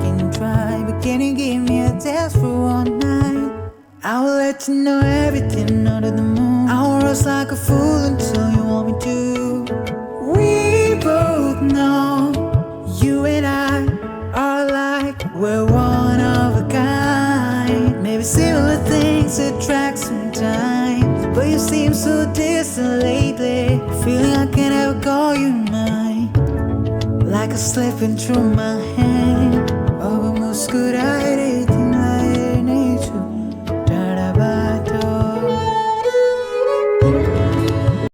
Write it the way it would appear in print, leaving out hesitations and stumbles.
can try, but can you give me a test for one night? I will let you know everything under the moon. I will rust like a fool until you want me to. We both know you and I are like we're one of a kind. Maybe similar things attract sometimes, but you seem so distant lately. Feeling I can't ever call you mine, like a slipping through my hand. Oh, what most could I